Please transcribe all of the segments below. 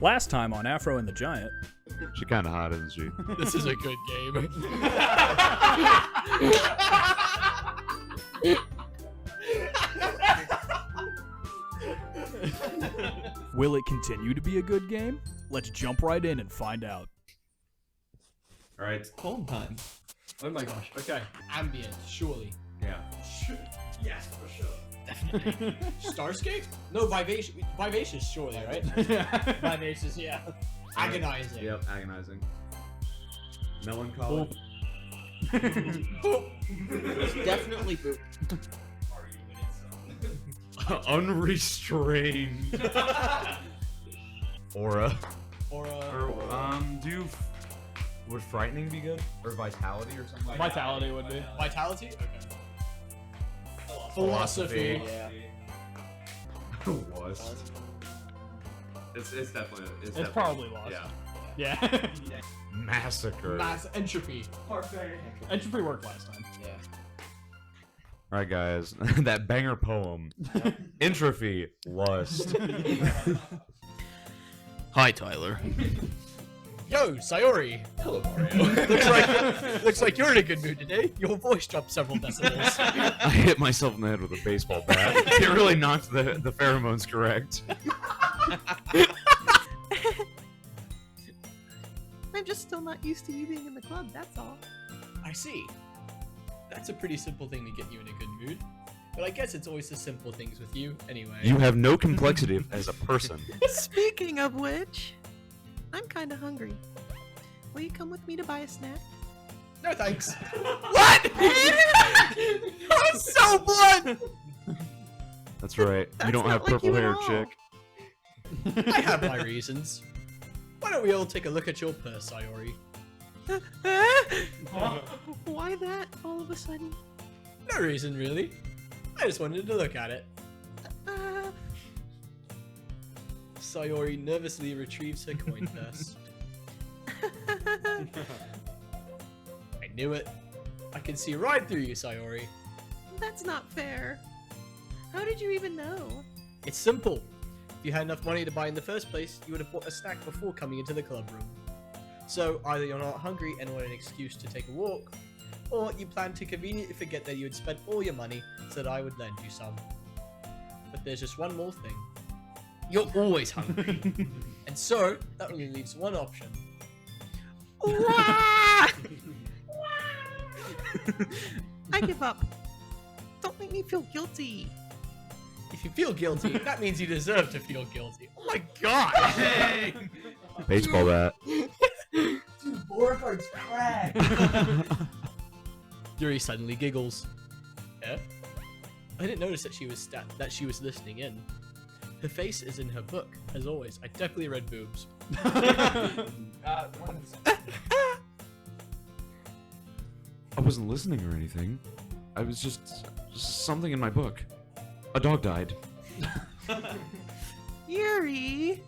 Last time on Afro and the Giant. She kind of hot, isn't she? This is a good game. Will it continue to be a good game? Let's jump right in and find out. Alright. Cold time. Oh my gosh. Okay. Ambient, surely. Yeah. Yes, for sure. Definitely. Starscape? No, Vivacious. Vivacious, surely, right? Vivacious, yeah. Agonizing. Yep, agonizing. Melancholy. Definitely poop. Unrestrained. Aura. Would frightening be good? Or vitality or something like that? Vitality would be. Vitality? Okay. Philosophy. Yeah. Lust. It's definitely. It's probably lost. Yeah. Yeah. Massacre. Mass entropy. Entropy worked last time. Yeah. Alright, guys. That banger poem. Entropy. Lust. Hi, Tyler. Yo, Sayori. Hello, Mario. looks like you're in a good mood today. Your voice dropped several decibels. I hit myself in the head with a baseball bat. It really knocked the pheromones correct. I'm just still not used to you being in the club, that's all. I see. That's a pretty simple thing to get you in a good mood. But I guess it's always the simple things with you, anyway. You have no complexity as a person. Speaking of which, I'm kinda hungry. Will you come with me to buy a snack? No thanks. What? That was so blunt! That's right. You That's don't not have like purple you at hair, all. chick. I have my reasons. Why don't we all take a look at your purse, Sayori? Why that, all of a sudden? No reason, really. I just wanted to look at it. Sayori nervously retrieves her coin purse. I knew it. I can see right through you, Sayori. That's not fair. How did you even know? It's simple. If you had enough money to buy in the first place, you would have bought a snack before coming into the club room. So either you're not hungry and want an excuse to take a walk, or you plan to conveniently forget that you had spent all your money so that I would lend you some. But there's just one more thing. You're always hungry. And so, that only leaves one option. I give up. Don't make me feel guilty. If you feel guilty, that means you deserve to feel guilty. Oh my god! Baseball bat. Dude, Beauregard's crack! Yuri suddenly giggles. Yeah? I didn't notice that she was listening in. Her face is in her book, as always. I definitely read boobs. I wasn't listening or anything. I was just something in my book. A dog died. Yuri!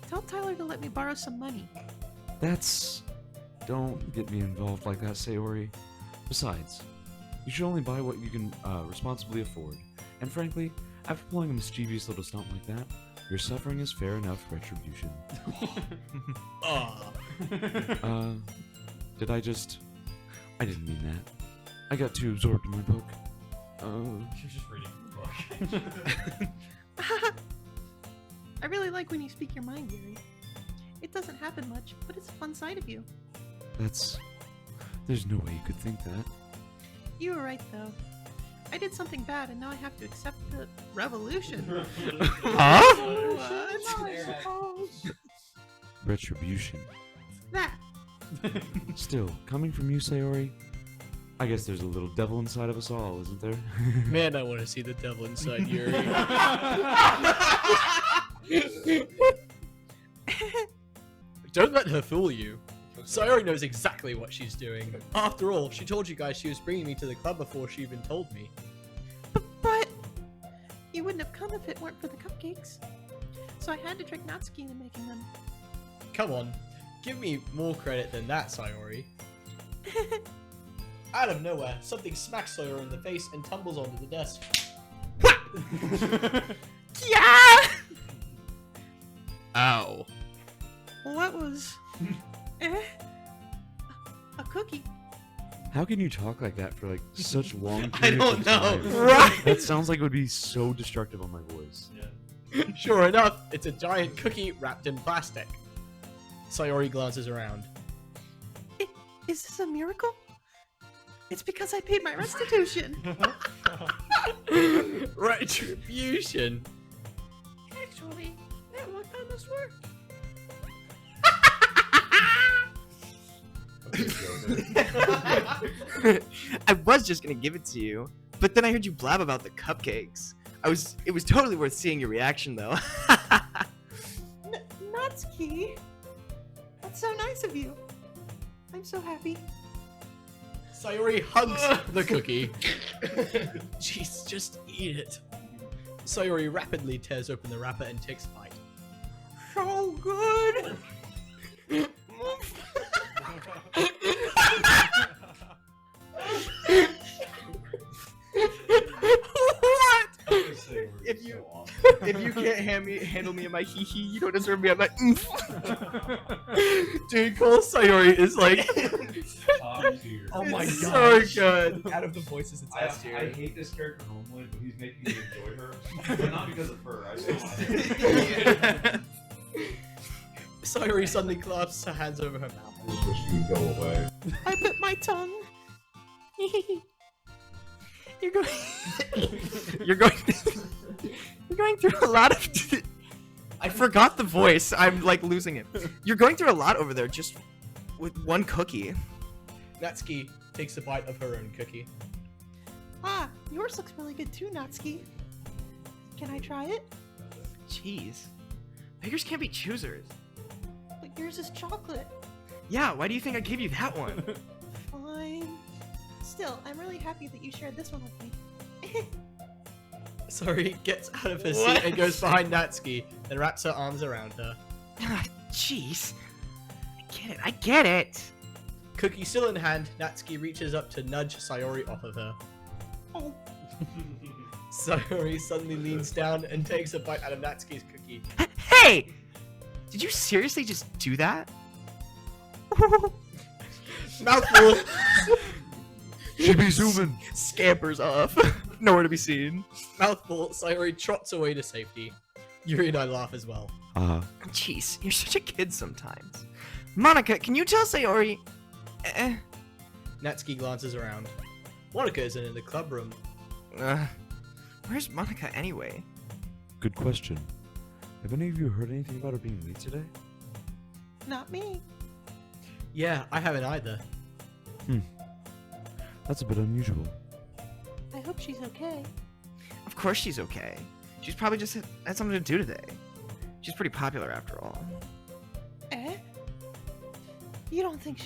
Tell Tyler to let me borrow some money. Don't get me involved like that, Sayori. Besides, you should only buy what you can responsibly afford. And frankly, after pulling a mischievous little stunt like that, your suffering is fair enough retribution. I didn't mean that. I got too absorbed in my book. She's just reading the book. I really like when you speak your mind, Yuri. It doesn't happen much, but it's a fun side of you. There's no way you could think that. You were right, though. I did something bad, and now I have to accept the revolution. Huh? What? Retribution. That. Still, coming from you, Sayori, I guess there's a little devil inside of us all, isn't there? Man, I want to see the devil inside Yuri. Don't let her fool you. Sayori knows exactly what she's doing. After all, she told you guys she was bringing me to the club before she even told me. But you wouldn't have come if it weren't for the cupcakes. So I had to trick Natsuki into making them. Come on, give me more credit than that, Sayori. Out of nowhere, something smacks Sayori in the face and tumbles onto the desk. Yeah! Ow. What was? eh? A cookie. How can you talk like that for like such long I periods don't of know. time? Right? That sounds like it would be so destructive on my voice. Sure enough, it's a giant cookie wrapped in plastic. Sayori glances around. Is this a miracle? It's because I paid my restitution. Retribution. Actually, that one almost worked. I was just gonna give it to you, but then I heard you blab about the cupcakes. It was totally worth seeing your reaction though. Natsuki. That's so nice of you. I'm so happy. Sayori hugs the cookie. Jeez, just eat it. Sayori rapidly tears open the wrapper and takes a bite. So good. What? If you can't handle me at my hee hee, you don't deserve me at my oomph. Dude, Cole Sayori is like Oh my It's god. so good. Out of the voices, it's S tier. I hate this character normally, but he's making me enjoy her. But not because of her. I still like her. Sayori suddenly clasps her hands over her mouth. I just wish you would go away. I bit my tongue. You're going. You're going. You're going through a lot of. I forgot the voice. I'm like losing it. You're going through a lot over there just with one cookie. Natsuki takes a bite of her own cookie. Ah, yours looks really good too, Natsuki. Can I try it? Jeez. Beggars can't be choosers. But yours is chocolate. Yeah, why do you think I gave you that one? Fine. Still, I'm really happy that you shared this one with me. Sayori gets out of her What? seat and goes behind Natsuki and wraps her arms around her. Jeez. I get it. Cookie still in hand, Natsuki reaches up to nudge Sayori off of her. Oh. Sayori suddenly leans down and takes a bite out of Natsuki's cookie. Hey! Did you seriously just do that? Mouthful! She be zooming. Scampers off. Nowhere to be seen. Mouthful, Sayori trots away to safety. Yuri and I laugh as well. Jeez, you're such a kid sometimes. Monica, can you tell Sayori? Natsuki glances around. Monica isn't in the club room. Where's Monica anyway? Good question. Have any of you heard anything about her being late today? Not me. Yeah, I haven't either. That's a bit unusual. I hope she's okay. Of course she's okay. She's probably just had something to do today. She's pretty popular after all. Eh? You don't think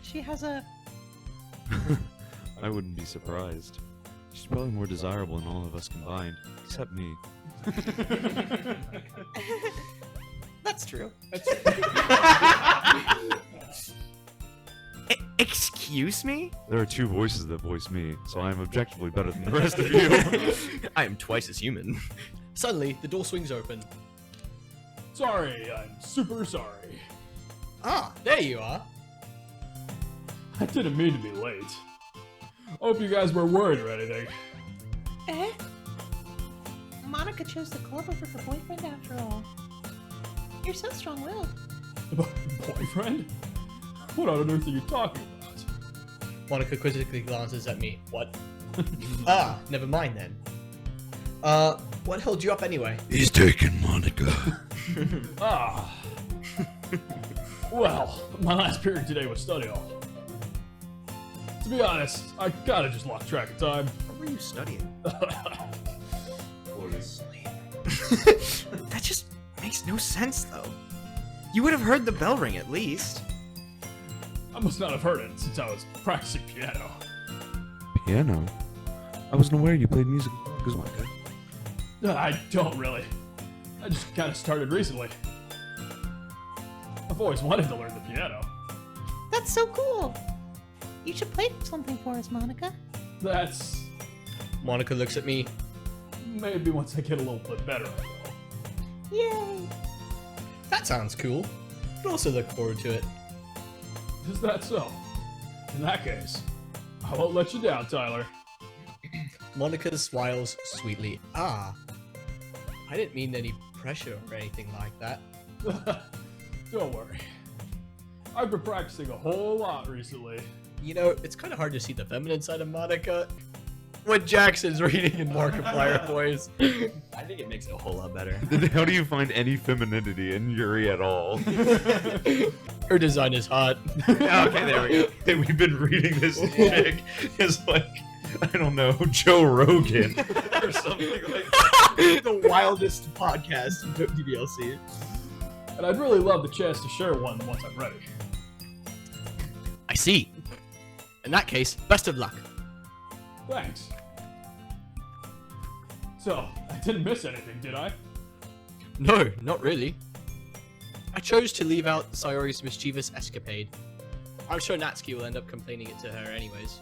she has a... I wouldn't be surprised. She's probably more desirable than all of us combined, except me. That's true. Excuse me? There are two voices that voice me, so I am objectively better than the rest of you. I am twice as human. Suddenly, the door swings open. Sorry, I'm super sorry. Ah, there you are. I didn't mean to be late. Hope you guys were worried or anything. Eh? Monica chose the club over her boyfriend after all. You're so strong-willed. Boyfriend? What on earth are you talking about? Monica quizzically glances at me. What? Ah, never mind then. What held you up anyway? He's taking Monica. Ah. Well, my last period today was study hall. To be honest, I kinda just lost track of time. What were you studying? Sleep. That just makes no sense, though. You would have heard the bell ring at least. I must not have heard it since I was practicing piano. Piano? I wasn't aware you played music as Monica. I don't really. I just kind of started recently. I've always wanted to learn the piano. That's so cool. You should play something for us, Monica. That's Monica looks at me. maybe once I get a little bit better. Yay! That sounds cool. But also look forward to it. Is that so? In that case, I won't let you down, Tyler. Monica smiles sweetly. Ah, I didn't mean any pressure or anything like that. Don't worry. I've been practicing a whole lot recently. You know, it's kind of hard to see the feminine side of Monica when Jackson's reading in Markiplier voice. I think it makes it a whole lot better. Then how do you find any femininity in Yuri at all? Her design is hot. Okay, there we go. Hey, we've been reading this chick as like, I don't know, Joe Rogan or something like that. The wildest podcast in DDLC. And I'd really love the chance to share one once I'm ready. I see. In that case, best of luck. Thanks. So, I didn't miss anything, did I? No, not really. I chose to leave out Sayori's mischievous escapade. I'm sure Natsuki will end up complaining it to her anyways.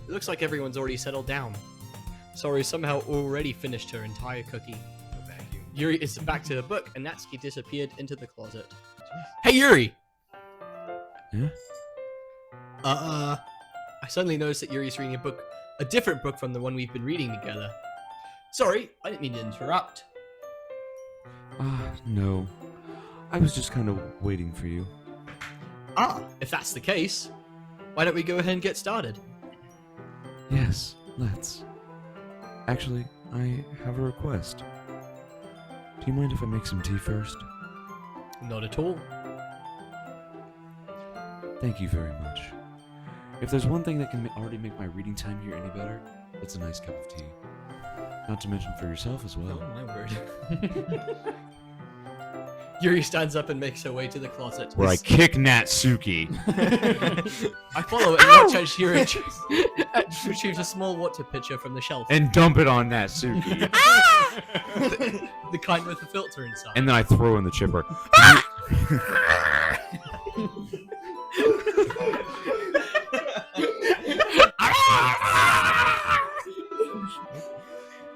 It looks like everyone's already settled down. Sayori somehow already finished her entire cookie. Yuri is back to her book, and Natsuki disappeared into the closet. Hey, Yuri! Yeah? I suddenly noticed that Yuri's reading a different book from the one we've been reading together. Sorry, I didn't mean to interrupt. No. I was just kind of waiting for you. Ah, if that's the case, why don't we go ahead and get started? Yes, let's. Actually, I have a request. Do you mind if I make some tea first? Not at all. Thank you very much. If there's one thing that can already make my reading time here any better, it's a nice cup of tea. Not to mention for yourself as well. Oh my word. Yuri stands up and makes her way to the closet. Where I kick Natsuki. I follow and watch as she retrieves a small water pitcher from the shelf. And dump it on Natsuki. The kind with the filter inside. And then I throw in the chipper.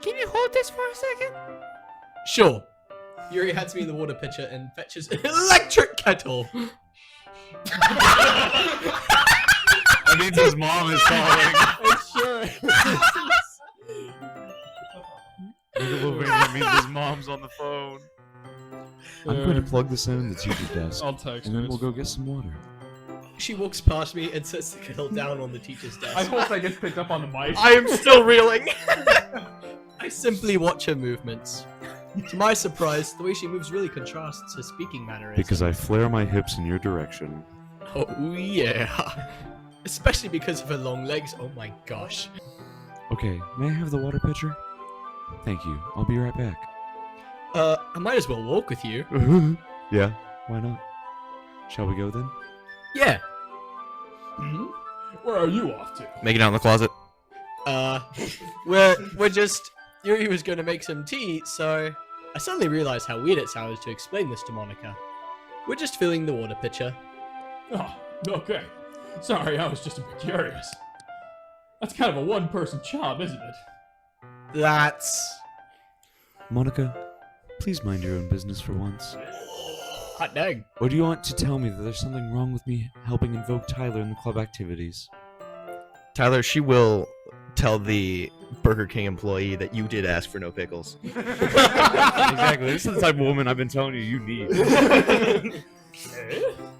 Can you hold this for a second? Sure. Yuri hands me the water pitcher and fetches an electric kettle. That means his mom is calling. Sure. That means his mom's on the phone. I'm going to plug this in the teacher's desk. I'll text And then her. we'll go get some water. She walks past me and sets the kettle down on the teacher's desk. I hope that gets picked up on the mic. I am still reeling. I simply watch her movements. To my surprise, the way she moves really contrasts her speaking mannerisms. Because I flare my hips in your direction. Oh yeah. Especially because of her long legs. Oh my gosh. Okay, may I have the water pitcher? Thank you. I'll be right back. I might as well walk with you. Yeah, why not? Shall we go then? Yeah. Hmm? Where are you off to? Make it out in the closet. We're just... Yuri was going to make some tea, so... I suddenly realized how weird it sounded to explain this to Monica. We're just filling the water pitcher. Oh, okay. Sorry, I was just a bit curious. That's kind of a one-person job, isn't it? That's... Monica, please mind your own business for once. hot dang. Or do you want to tell me that there's something wrong with me helping invoke Tyler in the club activities? Tyler, she will tell the Burger King employee that you did ask for no pickles. Exactly. This is the type of woman I've been telling you need.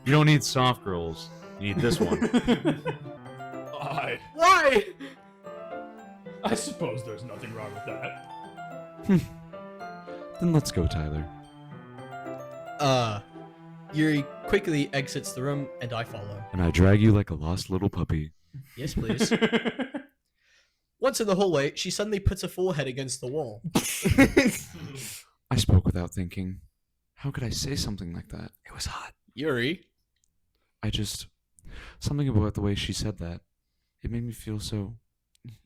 You don't need soft girls. You need this one. Why? I suppose there's nothing wrong with that. Then let's go, Tyler. Yuri quickly exits the room and I follow. And I drag you like a lost little puppy. Yes, please. Once in the hallway, she suddenly puts her forehead against the wall. I spoke without thinking. How could I say something like that? It was hot. Yuri? Something about the way she said that. It made me feel so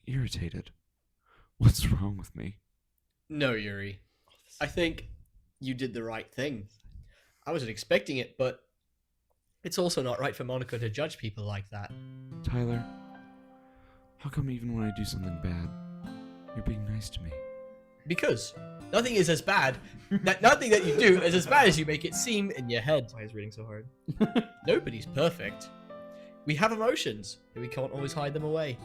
irritated. What's wrong with me? No, Yuri. I think you did the right thing. I wasn't expecting it, but it's also not right for Monica to judge people like that. Tyler, how come even when I do something bad, you're being nice to me? Because nothing is as bad. Nothing that you do is as bad as you make it seem in your head. Why is reading so hard? Nobody's perfect. We have emotions, and we can't always hide them away.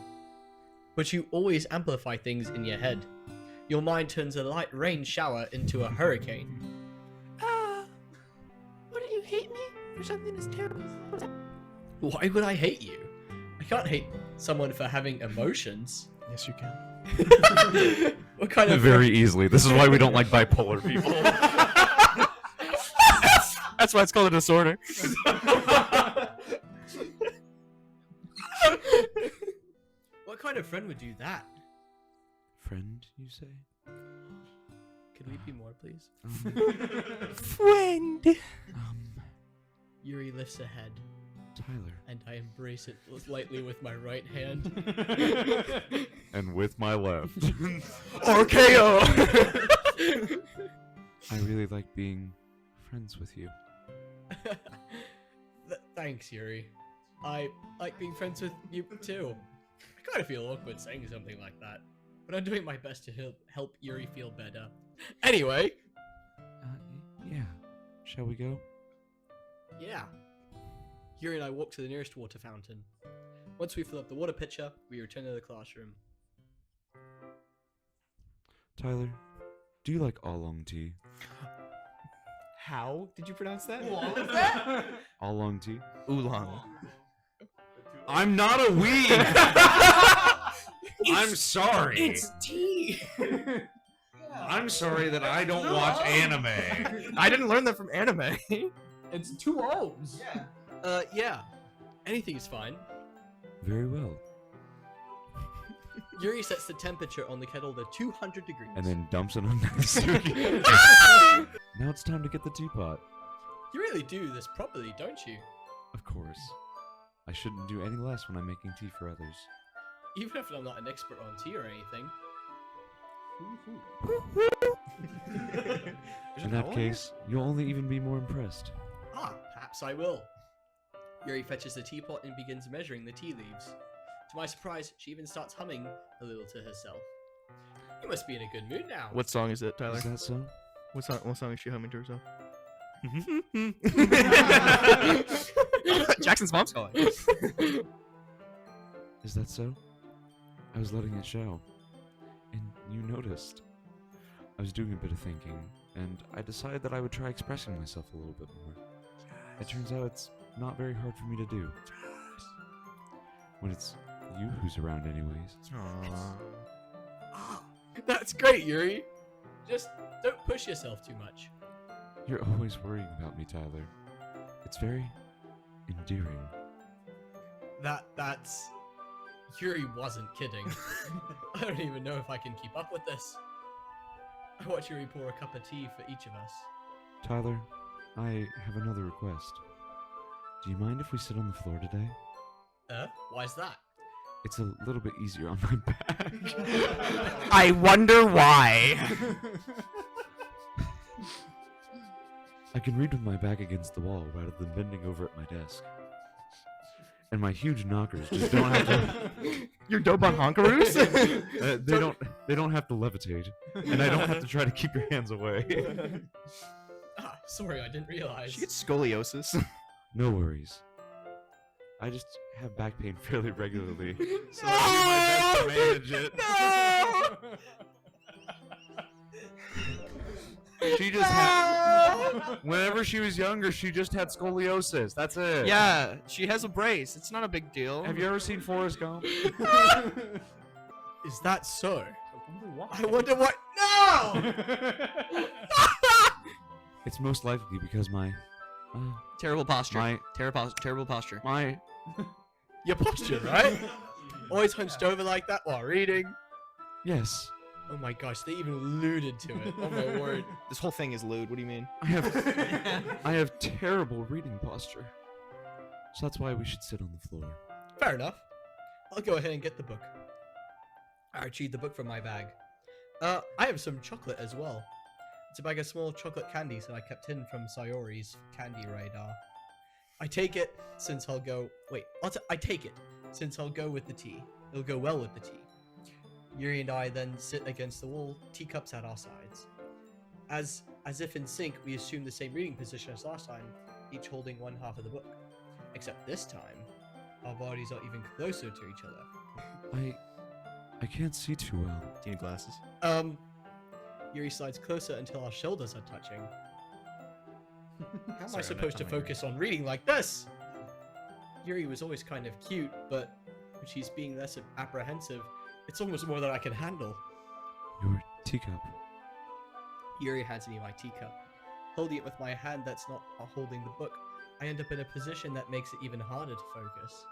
But you always amplify things in your head. Your mind turns a light rain shower into a hurricane. What do you hate me for something as terrible? Why would I hate you? I can't hate someone for having emotions. Yes, you can. What kind of Very easily. This is why we don't like bipolar people. That's why it's called a disorder. What kind of friend would do that? Friend, you say? Could we be more, please? Friend. Yuri lifts a head, Tyler. and I embrace it lightly with my right hand. And with my left. RKO. I really like being friends with you. Thanks, Yuri. I like being friends with you too. I kind of feel awkward saying something like that, but I'm doing my best to help Yuri feel better. Anyway, Yeah. Shall we go? yeah. Yuri and I walk to the nearest water fountain. Once we fill up the water pitcher, we return to the classroom. Tyler, do you like oolong tea? How did you pronounce that? Oolong tea? Oolong. I'm not a weeb! I'm sorry. It's tea. I'm sorry that I don't watch anime. I didn't learn that from anime. It's 2 O's. Yeah. Anything's fine. Very well. Yuri sets the temperature on the kettle to 200 degrees. And then dumps it on Natsuki. Now it's time to get the teapot. You really do this properly, don't you? Of course. I shouldn't do any less when I'm making tea for others. Even if I'm not an expert on tea or anything. In that case, you'll only even be more impressed. Perhaps I will. Yuri fetches the teapot and begins measuring the tea leaves. To my surprise, she even starts humming a little to herself. You must be in a good mood now. What song is it, Tyler? Is that so? What song is she humming to herself? Jackson's mom's calling. Is that so? I was letting it show. And you noticed. I was doing a bit of thinking, and I decided that I would try expressing myself a little bit more. It turns out it's not very hard for me to do. When it's you who's around anyways. That's great, Yuri. Just don't push yourself too much. You're always worrying about me, Tyler. It's very endearing. That's... Yuri wasn't kidding. I don't even know if I can keep up with this. I watch Yuri pour a cup of tea for each of us. Tyler, I have another request. Do you mind if we sit on the floor today? Why's that? It's a little bit easier on my back. I wonder why. I can read with my back against the wall rather than bending over at my desk. And my huge knockers just don't have to. Your Dobon Honkaroos? They don't have to levitate, and I don't have to try to keep your hands away. Sorry, I didn't realize. She gets scoliosis. No worries. I just have back pain fairly regularly, so I'll do my best to manage it. She just had. Whenever she was younger, she just had scoliosis. That's it. Yeah, she has a brace. It's not a big deal. Have you ever seen Forrest Gump? Is that so? I I wonder what. No! It's most likely because my. Terrible posture. My. Terrible posture. My. Your posture, right? Always hunched over like that while reading. Yes. Oh my gosh, they even alluded to it. Oh my word. This whole thing is lewd. What do you mean? I have terrible reading posture. So that's why we should sit on the floor. Fair enough. I'll go ahead and get the book. I retrieved the book from my bag. I have some chocolate as well. It's a bag of small chocolate candies that I kept hidden from Sayori's candy radar. I take it since I'll go... Wait, I take it since I'll go with the tea. It'll go well with the tea. Yuri and I then sit against the wall, teacups at our sides. As if in sync, we assume the same reading position as last time, each holding one half of the book. Except this time, our bodies are even closer to each other. I can't see too well. Do you need glasses? Yuri slides closer until our shoulders are touching. How am I Sorry, supposed to I'm not focus on reading like this? Yuri was always kind of cute, but when she's being less apprehensive, it's almost more than I can handle. Your teacup. Yuri hands me my teacup. Holding it with my hand that's not holding the book, I end up in a position that makes it even harder to focus.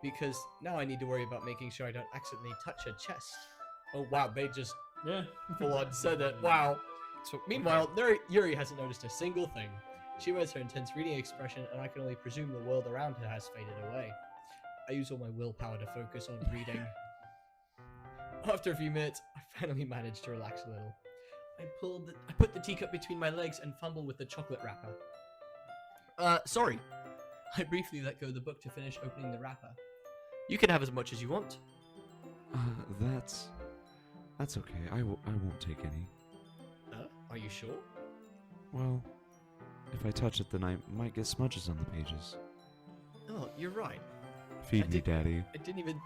Because now I need to worry about making sure I don't accidentally touch her chest. Oh wow, they just Yeah. full on said that. Wow. So meanwhile, Yuri hasn't noticed a single thing. She wears her intense reading expression, and I can only presume the world around her has faded away. I use all my willpower to focus on reading. After a few minutes, I finally managed to relax a little. I put the teacup between my legs and fumbled with the chocolate wrapper. Sorry. I briefly let go of the book to finish opening the wrapper. You can have as much as you want. That's okay. I won't take any. Are you sure? Well, if I touch it, then I might get smudges on the pages. Oh, you're right. Feed me, Daddy. I didn't even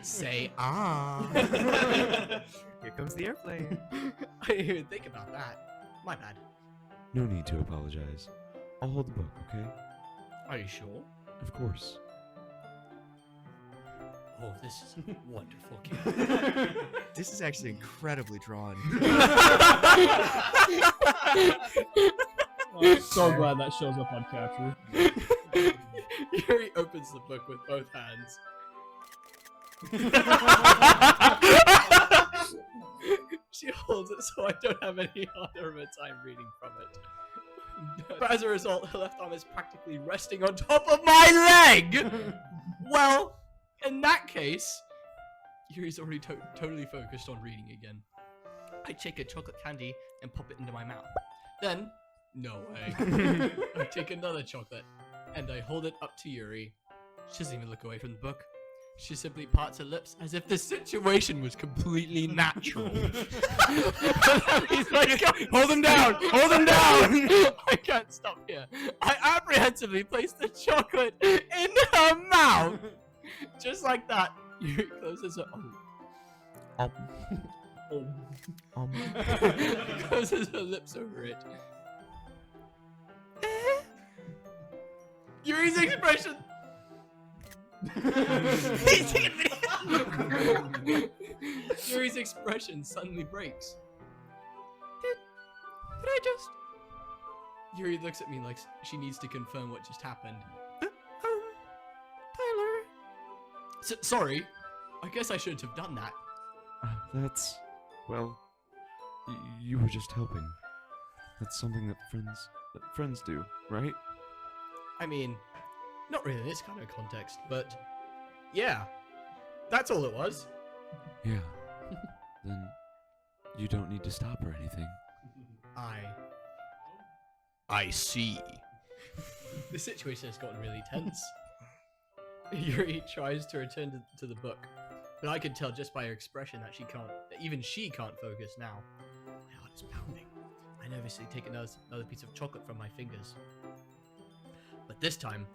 Say ah. Here comes the airplane. I didn't even think about that. My bad. No need to apologize. I'll hold the book, okay? Are you sure? Of course. Oh, this is a wonderful game. This is actually incredibly drawn. I'm so glad that shows up on capture. Yuri opens the book with both hands. She holds it so I don't have any harder of a time reading from it. But as a result, her left arm is practically resting on top of my leg! Well, in that case, Yuri's already totally focused on reading again. I take a chocolate candy and pop it into my mouth. Then, no way, I take another chocolate and I hold it up to Yuri. She doesn't even look away from the book. She simply parts her lips as if the situation was completely natural. He's like, hold him down! Hold him down! I can't stop here. I apprehensively place the chocolate in her mouth! Just like that, Yuri closes her. Closes her lips over it. Yuri's expression. Yuri's expression suddenly breaks. Did I just? Yuri looks at me like she needs to confirm what just happened. Tyler. Sorry. I guess I shouldn't have done that. That's... well... you were just helping. That's something that friends do, right? I mean, not really in this kind of context, but yeah, that's all it was. Yeah. Then you don't need to stop or anything. I see. The situation has gotten really tense. Yuri tries to return to the book, but I can tell just by her expression that even she can't focus now. My heart is pounding. I nervously take another piece of chocolate from my fingers. But this time,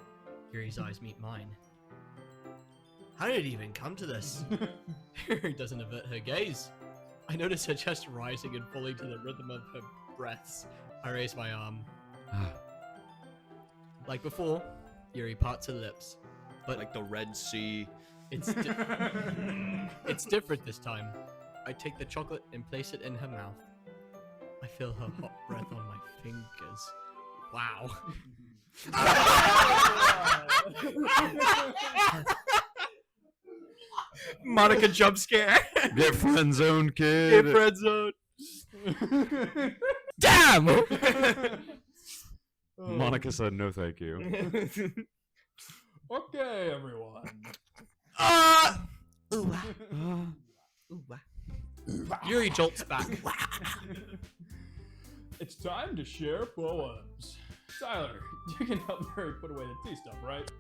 Yuri's eyes meet mine. How did it even come to this? Yuri doesn't avert her gaze. I notice her chest rising and falling to the rhythm of her breaths. I raise my arm. Like before, Yuri parts her lips. But Like the Red Sea. it's different this time. I take the chocolate and place it in her mouth. I feel her hot breath on my fingers. Wow. Monica jump scare. Get friend zone, kid! Get friend zone. Damn! Monica said no thank you. Okay, everyone. Yuri jolts back. It's time to share poems. Tyler, you can help Mary put away the tea stuff, right?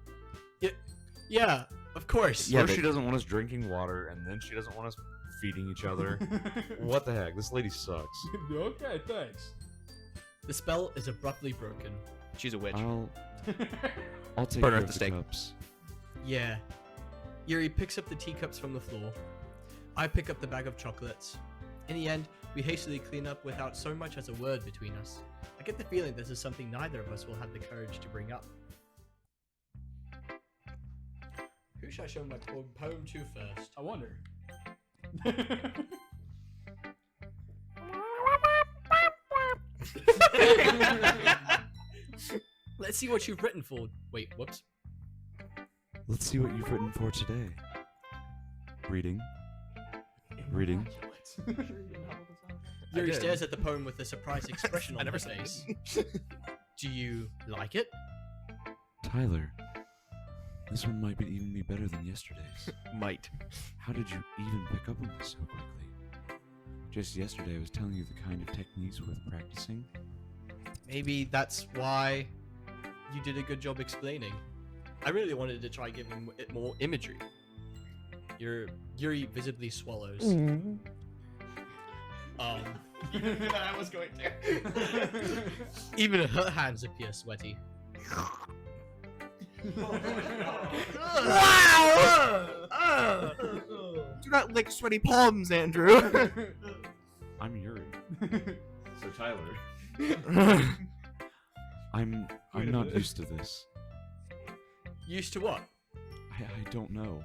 Yeah, of course. Yeah, First but- she doesn't want us drinking water, and then she doesn't want us feeding each other. What the heck? This lady sucks. Okay, thanks. The spell is abruptly broken. She's a witch. I'll take Burn care her of at the the stake. cups. Yeah. Yuri picks up the teacups from the floor. I pick up the bag of chocolates. In the end, we hastily clean up without so much as a word between us. I get the feeling this is something neither of us will have the courage to bring up. Who should I show my poem to first? I wonder. Let's see what you've written for. Wait, whoops. Let's see what you've written for today. Reading. Reading. Yuri did. stares at the poem with a surprised expression I on never his said face. Do you like it? Tyler. This one might even be better than yesterday's. Might. How did you even pick up on this so quickly? Just yesterday I was telling you the kind of techniques worth practicing. Maybe that's why you did a good job explaining. I really wanted to try giving it more imagery. Yuri visibly swallows. I was going to. Even her hands appear sweaty. Wow! Do not lick sweaty palms, Andrew. I'm Yuri. So Tyler. I'm not used to this. Used to what? I don't know.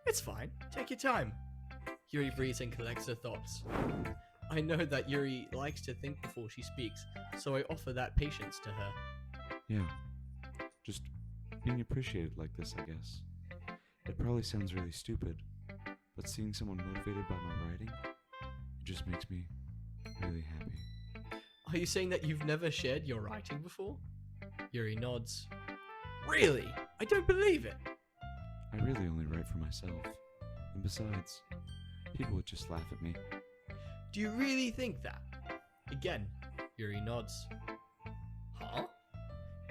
It's fine. Take your time. Yuri breathes and collects her thoughts. I know that Yuri likes to think before she speaks, so I offer that patience to her. Yeah. Just being appreciated like this, I guess. It probably sounds really stupid, but seeing someone motivated by my writing, it just makes me really happy. Are you saying that you've never shared your writing before? Yuri nods. Really? I don't believe it. I really only write for myself. And besides, people would just laugh at me. Do you really think that? Again, Yuri nods. Huh?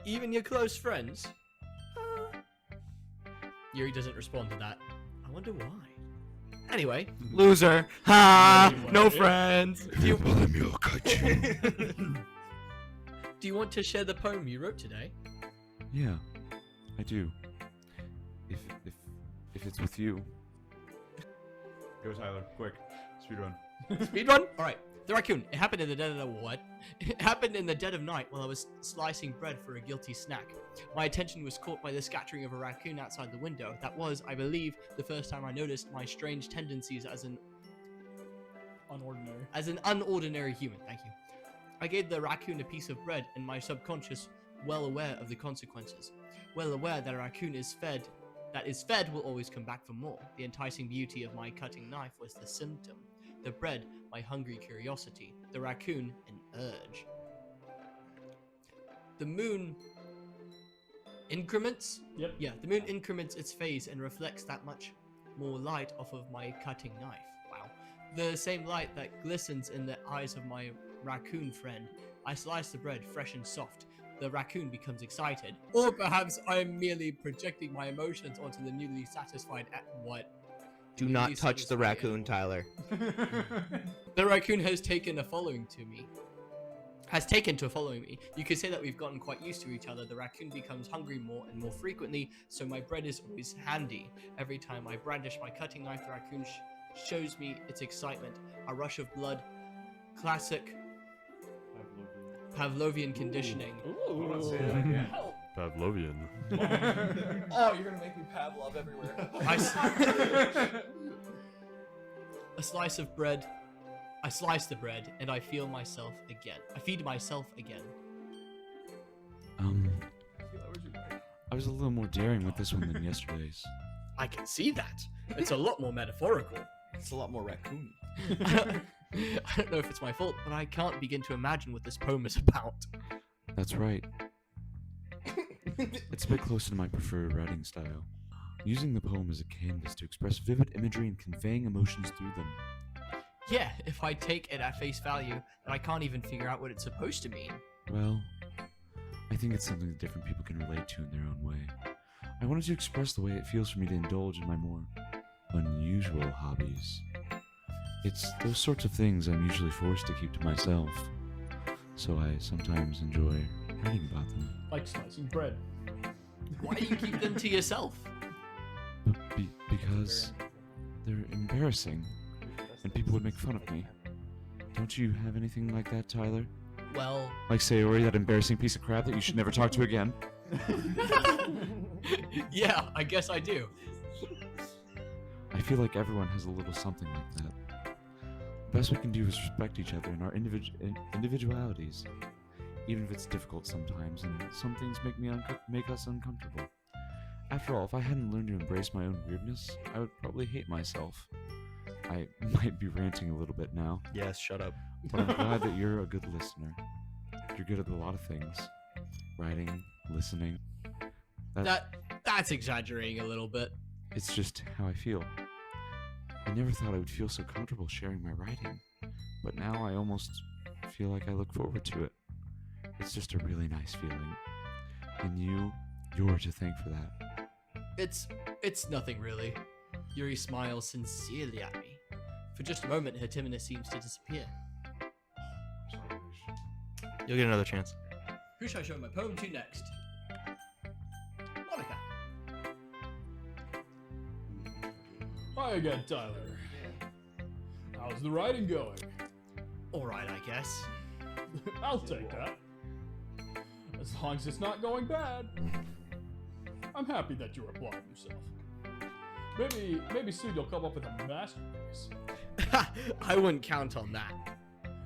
Even your close friends? Yuri doesn't respond to that. I wonder why. Anyway, Loser. Ha! Anyway. No friends. do you, Kachi. do you want to share the poem you wrote today? Yeah, I do. If it's with you. Go Tyler, quick. Speedrun. Speedrun? Alright. The raccoon. It happened in the dead of what? It happened in the dead of night while I was slicing bread for a guilty snack. My attention was caught by the scattering of a raccoon outside the window. That was, I believe, the first time I noticed my strange tendencies as an unordinary human. Thank you. I gave the raccoon a piece of bread, and my subconscious, well aware of the consequences, well aware that a raccoon that is fed will always come back for more. The enticing beauty of my cutting knife was the symptom. The bread, my hungry curiosity. The raccoon, an urge. The moon increments? Yep. Yeah, the moon increments its phase and reflects that much more light off of my cutting knife. Wow. The same light that glistens in the eyes of my raccoon friend. I slice the bread fresh and soft. The raccoon becomes excited. Or perhaps I am merely projecting my emotions onto the newly satisfied what? Do not touch the raccoon, Tyler. The raccoon has taken to following me. You could say that we've gotten quite used to each other. The raccoon becomes hungry more and more frequently, so my bread is always handy. Every time I brandish my cutting knife, the raccoon shows me its excitement. A rush of blood. Classic Pavlovian conditioning. Don't say that again. Pavlovian. Oh, you're gonna make me Pavlov everywhere. A slice of bread. I slice the bread and I feel myself again. I feed myself again. I was a little more daring with this one than yesterday's. I can see that. It's a lot more metaphorical. It's a lot more raccoon. I don't know if it's my fault, but I can't begin to imagine what this poem is about. That's right. It's a bit closer to my preferred writing style. Using the poem as a canvas to express vivid imagery and conveying emotions through them. Yeah, if I take it at face value, then I can't even figure out what it's supposed to mean. Well, I think it's something that different people can relate to in their own way. I wanted to express the way it feels for me to indulge in my more unusual hobbies. It's those sorts of things I'm usually forced to keep to myself, so I sometimes enjoy writing about them. Like slicing bread. Why do you keep them to yourself? Because they're embarrassing, and people would make fun of me. Don't you have anything like that, Tyler? Well, Like Sayori, that embarrassing piece of crap that you should never talk to again? yeah, I guess I do. I feel like everyone has a little something like that. The best we can do is respect each other and our individualities, even if it's difficult sometimes, and some things make us uncomfortable. After all, if I hadn't learned to embrace my own weirdness, I would probably hate myself. I might be ranting a little bit now, Yes, shut up. but I'm glad that you're a good listener. You're good at a lot of things. Writing, listening. That's exaggerating a little bit. It's just how I feel. I never thought I would feel so comfortable sharing my writing, but now I almost feel like I look forward to it. It's just a really nice feeling. And you're to thank for that. It's nothing really. Yuri smiles sincerely at me. For just a moment, her timidness seems to disappear. You'll get another chance. Who should I show my poem to next? Monica. Hi again, Tyler. How's the writing going? Alright, I guess. I'll take that. As long as it's not going bad. I'm happy that you're applying yourself. Maybe soon you'll come up with a masterpiece. I wouldn't count on that.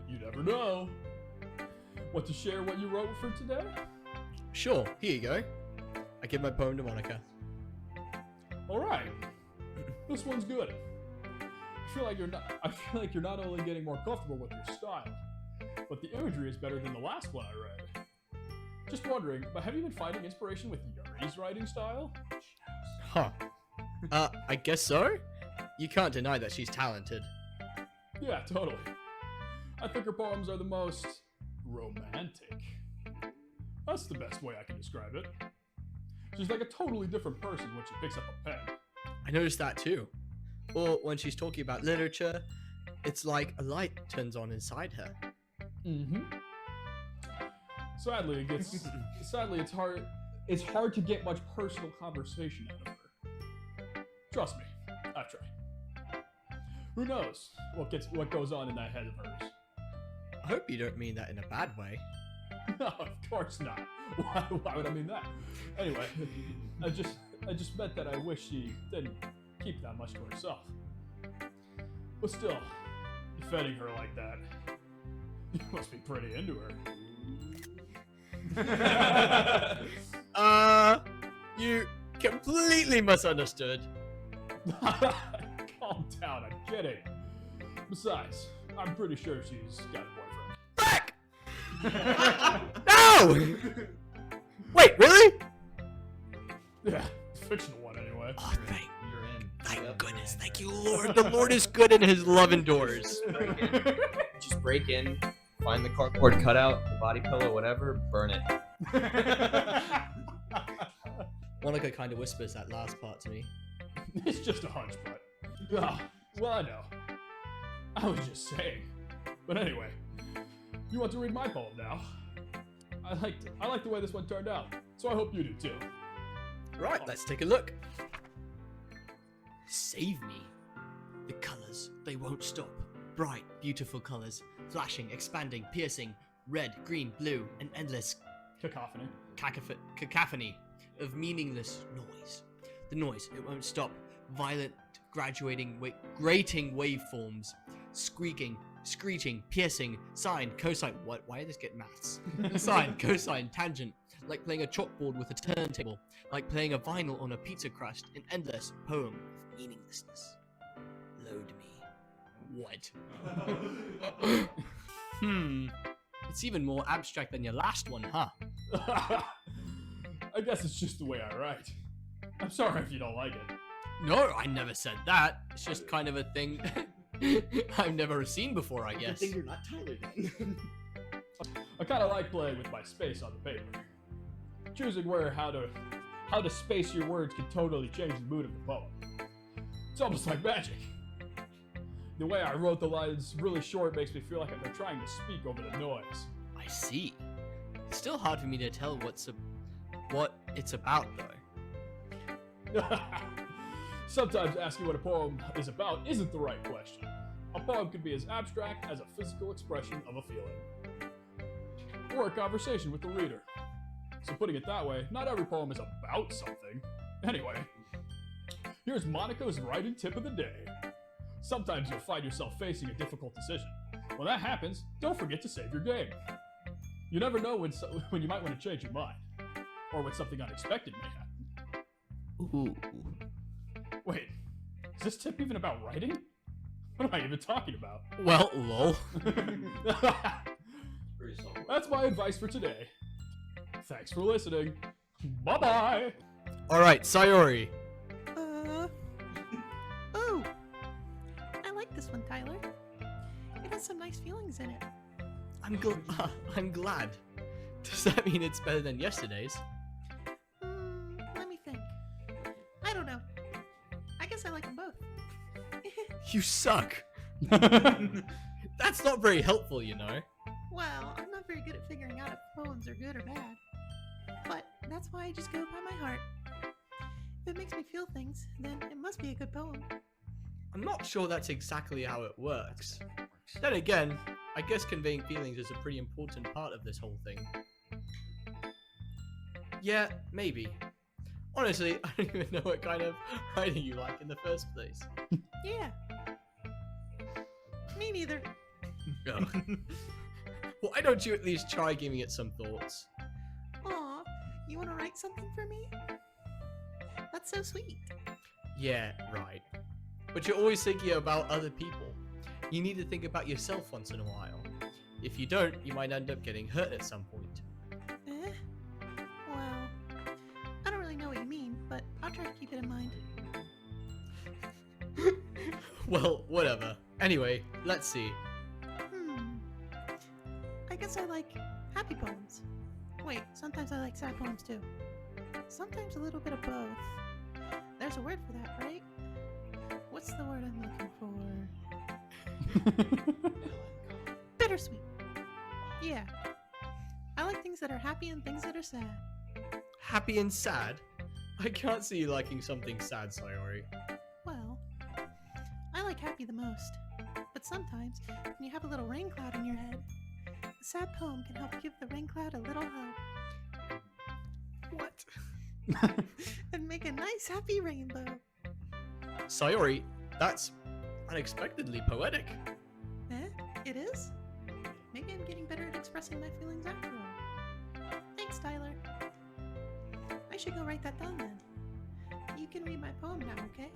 You never know. Want to share what you wrote for today? Sure, here you go. I give my poem to Monica. Alright. This one's good. I feel like you're not only getting more comfortable with your style, but the imagery is better than the last one I read. Just wondering, but have you been finding inspiration with Yuri's writing style? Huh. I guess so? You can't deny that she's talented. Yeah, totally. I think her poems are the most romantic. That's the best way I can describe it. She's like a totally different person when she picks up a pen. I noticed that too. Or when she's talking about literature, it's like a light turns on inside her. Mm-hmm. Sadly, it's hard to get much personal conversation out of her. Trust me, I've tried. Who knows what goes on in that head of hers? I hope you don't mean that in a bad way. No, of course not. Why would I mean that? Anyway, I just meant that I wish she didn't keep that much to herself. But still, defending her like that, you must be pretty into her. You completely misunderstood. Calm down, I'm kidding. Besides, I'm pretty sure she's got a boyfriend. Back! No! Wait, really? Yeah, fictional one anyway. Oh, thank Yep, goodness. you're in Thank there. you, Lord. The Lord is good and his love endures. Just break in, find the cardboard cutout, the body pillow, whatever, burn it. Monica kind of whispers that last part to me. It's just a hunch, but... Ah, well, I know. I was just saying. But anyway, you want to read my poem now? I like the way this one turned out, so I hope you do too. Right, let's take a look. Save me. The colors, they won't stop. Bright, beautiful colors, flashing, expanding, piercing, red, green, blue, an endless Cacophony. cacophony of meaningless noise. The noise, it won't stop. Violent, grating waveforms, squeaking, screeching, piercing, sine, cosine. What? Why did this get maths? Sine, cosine, tangent. Like playing a chalkboard with a turntable. Like playing a vinyl on a pizza crust. An endless poem of meaninglessness. Load me. What? It's even more abstract than your last one, huh? I guess it's just the way I write. I'm sorry if you don't like it. No, I never said that. It's just kind of a thing I've never seen before, I guess. you're not Tyler then. I kind of like playing with my space on the paper. Choosing how to how to space your words can totally change the mood of the poem. It's almost like magic. The way I wrote the lines really short makes me feel like they're trying to speak over the noise. I see. It's still hard for me to tell what it's about, though. Sometimes asking what a poem is about isn't the right question. A poem can be as abstract as a physical expression of a feeling, or a conversation with the reader. So putting it that way, not every poem is about something. Anyway, here's Monica's writing tip of the day. Sometimes you'll find yourself facing a difficult decision. When that happens, don't forget to save your game. You never know when you might want to change your mind, or when something unexpected may happen. Ooh. Wait, is this tip even about writing? What am I even talking about? Well, lol. Pretty solid. That's my advice for today. Thanks for listening. Bye-bye! Alright, Sayori. Oh, I like this one, Tyler. It has some nice feelings in it. I'm glad. Does that mean it's better than yesterday's? Let me think. I don't know. I guess I like them both. You suck. That's not very helpful, you know. Well, I'm not very good at figuring out if poems are good or bad. But that's why I just go by my heart. If it makes me feel things, then it must be a good poem. I'm not sure that's exactly how it works. Then again, I guess conveying feelings is a pretty important part of this whole thing. Yeah, maybe. Honestly, I don't even know what kind of writing you like in the first place. Yeah. Me neither. Oh. Why don't you at least try giving it some thoughts? Aw, you want to write something for me? That's so sweet. Yeah, right. But you're always thinking about other people. You need to think about yourself once in a while. If you don't, you might end up getting hurt at some point. Well, I don't really know what you mean, but I'll try to keep it in mind. Well, whatever. Anyway, let's see. I guess I like happy poems. Wait, sometimes I like sad poems too. Sometimes a little bit of both. There's a word for that, right? What's the word I'm looking for? Bittersweet. Yeah. I like things that are happy and things that are sad. Happy and sad? I can't see you liking something sad, Sayori. Well, I like happy the most. But sometimes, when you have a little rain cloud in your head, a sad poem can help give the rain cloud a little hug. What? And make a nice happy rainbow. Sayori, that's unexpectedly poetic. It is? Maybe I'm getting better at expressing my feelings after all. Thanks, Tyler. I should go write that down then. You can read my poem now, okay?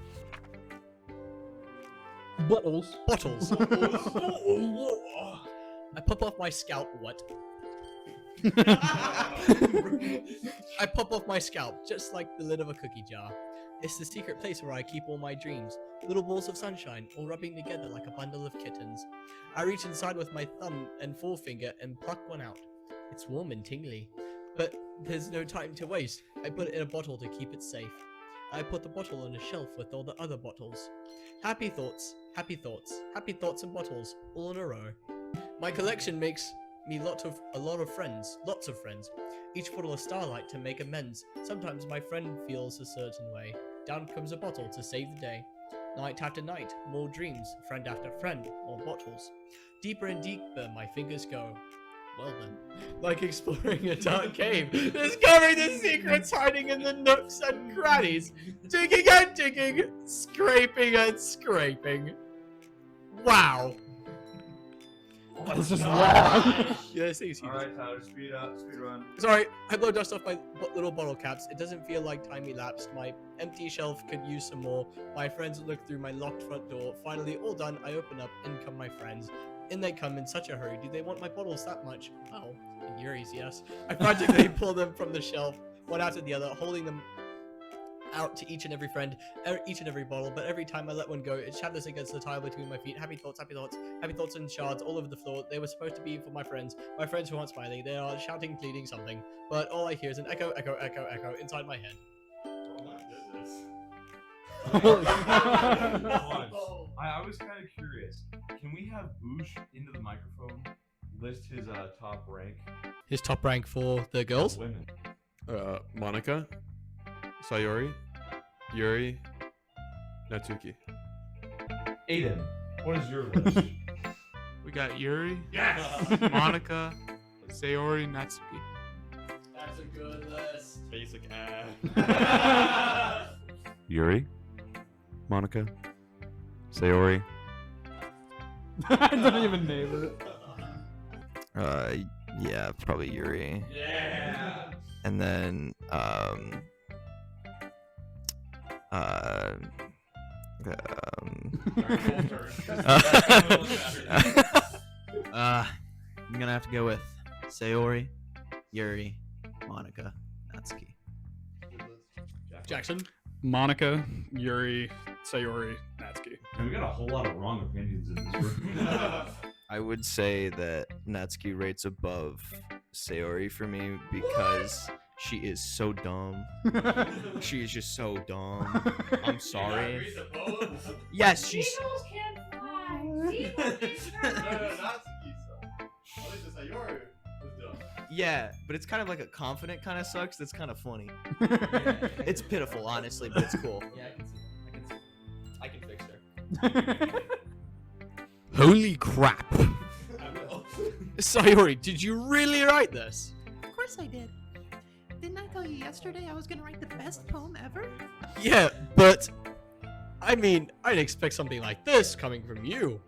Bottles. Bottles. I pop off my scalp. What? I pop off my scalp, just like the lid of a cookie jar. It's the secret place where I keep all my dreams. Little balls of sunshine, all rubbing together like a bundle of kittens. I reach inside with my thumb and forefinger and pluck one out. It's warm and tingly. But there's no time to waste. I put it in a bottle to keep it safe. I put the bottle on a shelf with all the other bottles. Happy thoughts, happy thoughts, happy thoughts and bottles, all in a row. My collection makes me a lot of friends, lots of friends. Each bottle of starlight to make amends. Sometimes my friend feels a certain way. Down comes a bottle to save the day. Night after night, more dreams. Friend after friend, more bottles. Deeper and deeper my fingers go. Well then, like exploring a dark cave, discovering the secrets hiding in the nooks and crannies. Digging and digging, scraping and scraping. Wow. This is long. Yeah, see. Alright, Tyler, speed run. Sorry, I blow dust off my little bottle caps. It doesn't feel like time elapsed. My empty shelf could use some more. My friends look through my locked front door. Finally, all done, I open up. In come my friends. In they come in such a hurry. Do they want my bottles that much? Well, in Yuri's, yes. I practically pull them from the shelf, one after the other, holding them out to each and every friend, each and every bottle, but every time I let one go, it shatters against the tile between my feet. Happy thoughts, happy thoughts, happy thoughts in shards all over the floor. They were supposed to be for my friends who aren't smiling. They are shouting, pleading something, but all I hear is an echo, echo, echo, echo inside my head. Hold on. I was kind of curious. Can we have Boosh into the microphone list his top rank? His top rank for the girls? Women. Monica, Sayori, Yuri, Natsuki. Aiden, what is your list? We got Yuri, Yes! Monica, Sayori, Natsuki. That's a good list. Basic Yuri, Monica, Sayori. I don't even name it. Yeah, probably Yuri. Yeah! And then, I'm gonna have to go with Sayori, Yuri, Monica, Natsuki. Jackson? Monica, Yuri, Sayori, Natsuki. And we got a whole lot of wrong opinions in this room. I would say that Natsuki rates above Sayori for me because she is so dumb. She is just so dumb. I'm sorry. Yes, she's. Yeah, but it's kind of like a confident kind of sucks. That's kind of funny. It's pitiful, honestly, but it's cool. Yeah, I can see that. I can fix her. Holy crap. Sayori, did you really write this? Of course I did. Didn't I tell you yesterday I was gonna write the best poem ever? Yeah, but I mean, I'd expect something like this coming from you.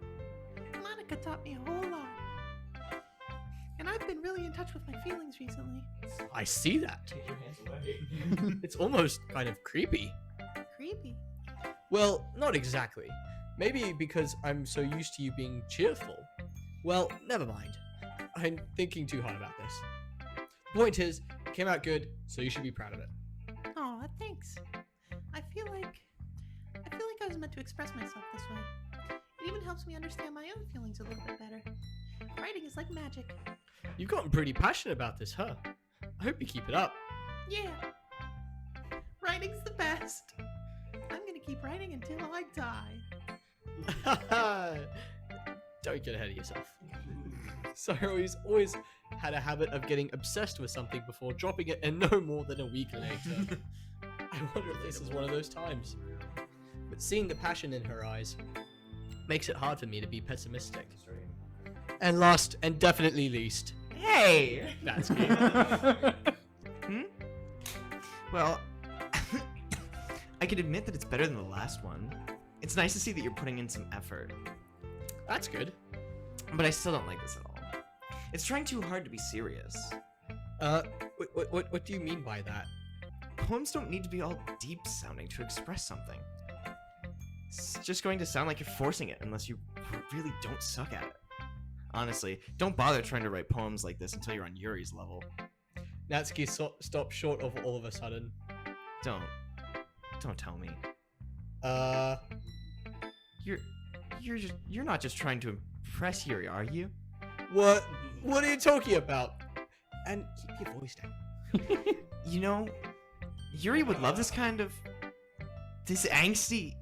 Monica taught me a whole lot. And I've been really in touch with my feelings recently. I see that. Take your hands away. It's almost kind of creepy. Creepy. Well, not exactly. Maybe because I'm so used to you being cheerful. Well, never mind. I'm thinking too hard about this. The point is, it came out good, so you should be proud of it. Aw, thanks. I feel like I was meant to express myself this way. It even helps me understand my own feelings a little bit better. Writing is like magic. You've gotten pretty passionate about this, huh? I hope you keep it up. Yeah. Writing's the best. I'm gonna keep writing until I die. Don't get ahead of yourself. Sayori's always had a habit of getting obsessed with something before dropping it and no more than a week later. I wonder if this is one of those times. But seeing the passion in her eyes makes it hard for me to be pessimistic. And last and definitely least, Hey! that's me. Well, I can admit that it's better than the last one. It's nice to see that you're putting in some effort. That's good. But I still don't like this at all. It's trying too hard to be serious. What do you mean by that? Poems don't need to be all deep sounding to express something. It's just going to sound like you're forcing it unless you really don't suck at it. Honestly, don't bother trying to write poems like this until you're on Yuri's level. Natsuki stopped short of all of a sudden. Don't tell me. You're not just trying to impress Yuri, are you? What are you talking about? And keep your voice down. You know, Yuri would love this angsty.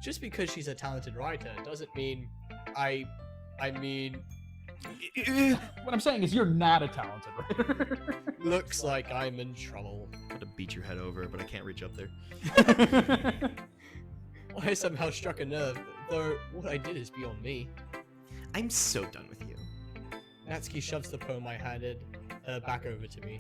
Just because she's a talented writer doesn't mean I mean What I'm saying is you're not a talented writer. looks like I'm in trouble. I'm gonna beat your head over, but I can't reach up there. I somehow struck a nerve, though what I did is beyond me. I'm so done with you. Natsuki shoves the poem I handed back over to me.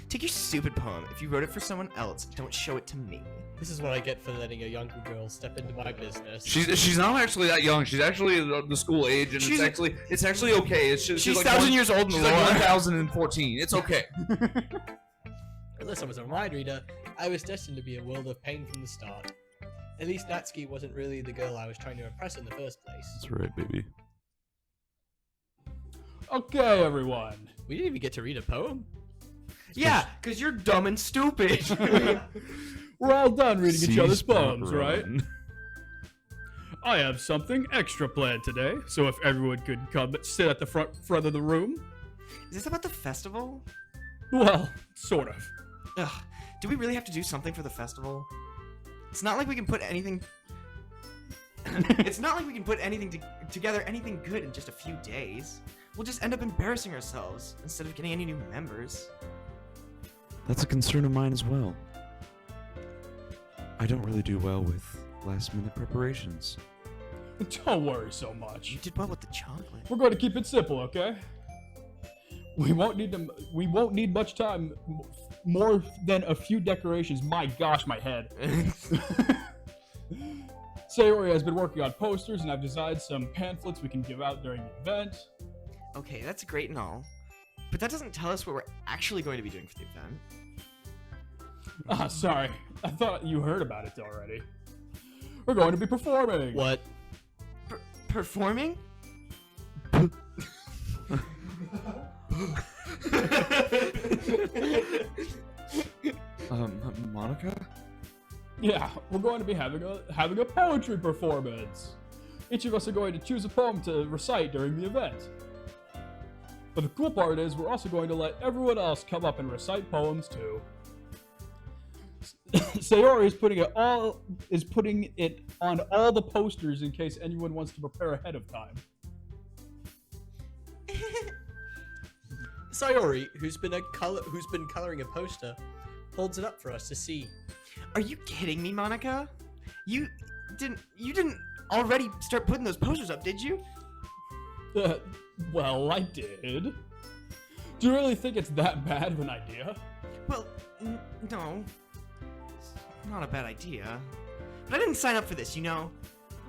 Take your stupid poem. If you wrote it for someone else, don't show it to me. This is what I get for letting a younger girl step into my business. She's not actually that young. She's actually the school age, and She's- it's actually okay. It's just She's like 1,000 years old in the She's like lore. 1014. It's okay. Unless I was a mind reader, I was destined to be a world of pain from the start. At least Natsuki wasn't really the girl I was trying to impress in the first place. That's right, baby. Okay, everyone. We didn't even get to read a poem. Yeah, because you're dumb and stupid. We're all done reading each other's Cease poems, right? run. I have something extra planned today, so if everyone could come sit at the front of the room. Is this about the festival? Well, sort of. Ugh, Do we really have to do something for the festival? It's not like we can put anything. It's not like we can put anything together, anything good in just a few days. We'll just end up embarrassing ourselves instead of getting any new members. That's a concern of mine as well. I don't really do well with last-minute preparations. Don't worry so much. You did well with the chocolate. We're going to keep it simple, okay? We won't need much time, more than a few decorations. My gosh, my head. Sayori has been working on posters, and I've designed some pamphlets we can give out during the event. Okay, that's great and all, but that doesn't tell us what we're actually going to be doing for the event. Ah, sorry. I thought you heard about it already. We're going to be performing. What? Performing? Monica? Yeah, we're going to be having a poetry performance. Each of us are going to choose a poem to recite during the event. But the cool part is we're also going to let everyone else come up and recite poems too. Sayori is putting it on all the posters in case anyone wants to prepare ahead of time. Sayori, who's been coloring a poster, holds it up for us to see. Are you kidding me, Monica? You didn't already start putting those posters up, did you? Well, I did. Do you really think it's that bad of an idea? Well, no. It's not a bad idea. But I didn't sign up for this, you know?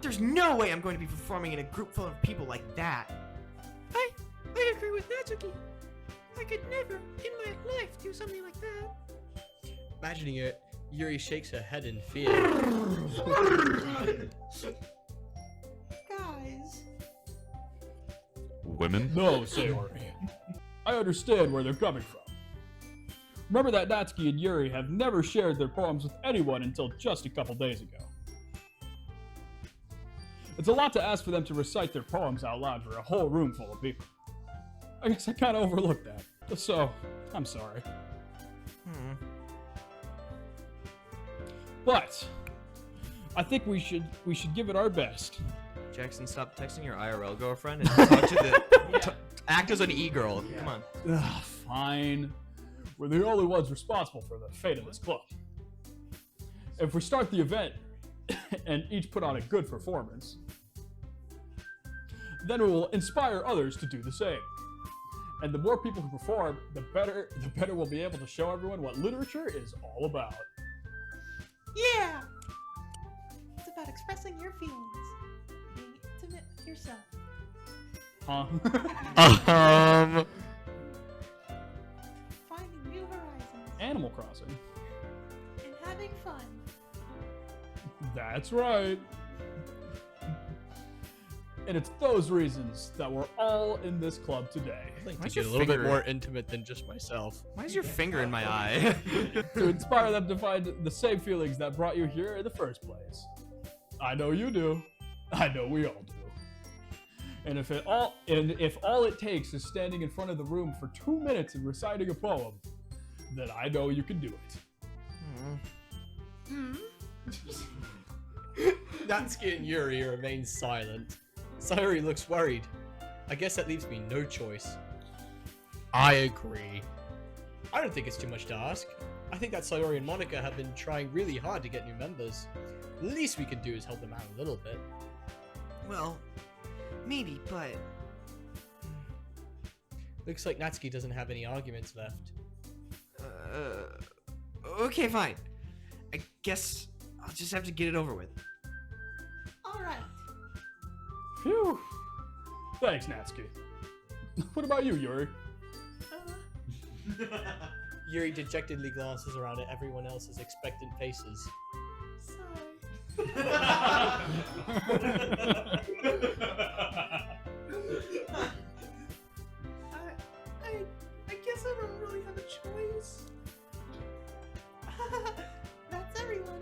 There's no way I'm going to be performing in a group full of people like that. I agree with Natsuki. I could never in my life do something like that. Imagining it, Yuri shakes her head in fear. Guys. Women? No, Sayori. I understand where they're coming from. Remember that Natsuki and Yuri have never shared their poems with anyone until just a couple days ago. It's a lot to ask for them to recite their poems out loud for a whole room full of people. I guess I kind of overlooked that, so I'm sorry. But I think we should give it our best. Jackson, stop texting your IRL girlfriend and talk to the act as an e-girl. Come on. Ugh, fine. We're the only ones responsible for the fate of this club. If we start the event and each put on a good performance, then we will inspire others to do the same. And the more people who perform, the better we'll be able to show everyone what literature is all about. Yeah! It's about expressing your feelings. Being intimate with yourself. Huh? Finding new horizons. Animal Crossing. And having fun. That's right. And it's those reasons that we're all in this club today. I'd like Why's to get your a little bit finger- more intimate than just myself. Why is your finger in my eye? To inspire them to find the same feelings that brought you here in the first place. I know you do. I know we all do. And if all it takes is standing in front of the room for 2 minutes and reciting a poem, then I know you can do it. Natsuki and Yuri remain silent. Sayori looks worried. I guess that leaves me no choice. I agree. I don't think it's too much to ask. I think that Sayori and Monica have been trying really hard to get new members. The least we can do is help them out a little bit. Well, maybe, but Looks like Natsuki doesn't have any arguments left. okay, fine. I guess I'll just have to get it over with. Alright. Phew. Thanks, Natsuki. What about you, Yuri? Yuri dejectedly glances around at everyone else's expectant faces. Sorry. I guess I don't really have a choice. That's everyone.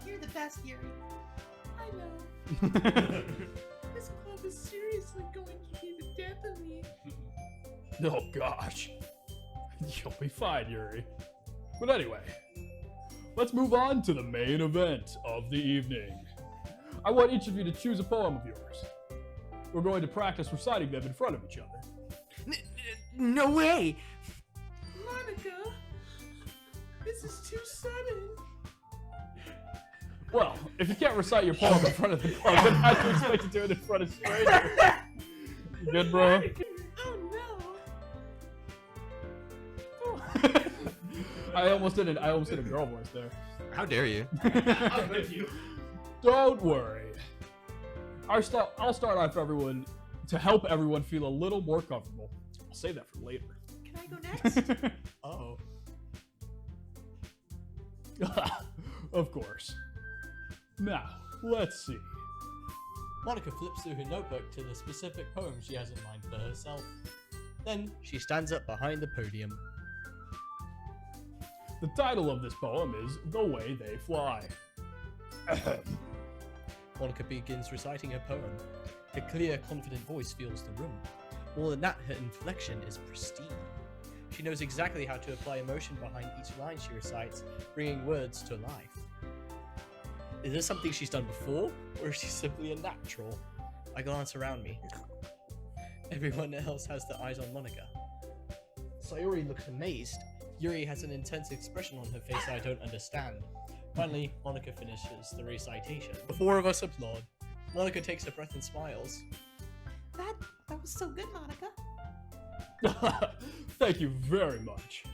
You're the best, Yuri. I know. This club is seriously going to be the death of me. Oh gosh. You'll be fine, Yuri. But anyway, let's move on to the main event of the evening. I want each of you to choose a poem of yours. We're going to practice reciting them in front of each other. No way! Monica, this is too sudden. Well, if you can't recite your poem in front of the club, then how do you expect to do it in front of strangers? You good, bro? Oh no! I almost did a girl voice there. How dare you? I'm with you. Don't worry. I'll start off everyone to help everyone feel a little more comfortable. I'll save that for later. Can I go next? Oh. Of course. Now, let's see. Monica flips through her notebook to the specific poem she has in mind for herself. Then she stands up behind the podium. The title of this poem is The Way They Fly. Monica begins reciting her poem. Her clear, confident voice fills the room. More than that, her inflection is pristine. She knows exactly how to apply emotion behind each line she recites, bringing words to life. Is this something she's done before, or is she simply a natural? I glance around me. Everyone else has their eyes on Monica. Sayori looks amazed. Yuri has an intense expression on her face I don't understand. Finally, Monica finishes the recitation. The four of us applaud. Monica takes a breath and smiles. That was so good, Monica. Thank you very much.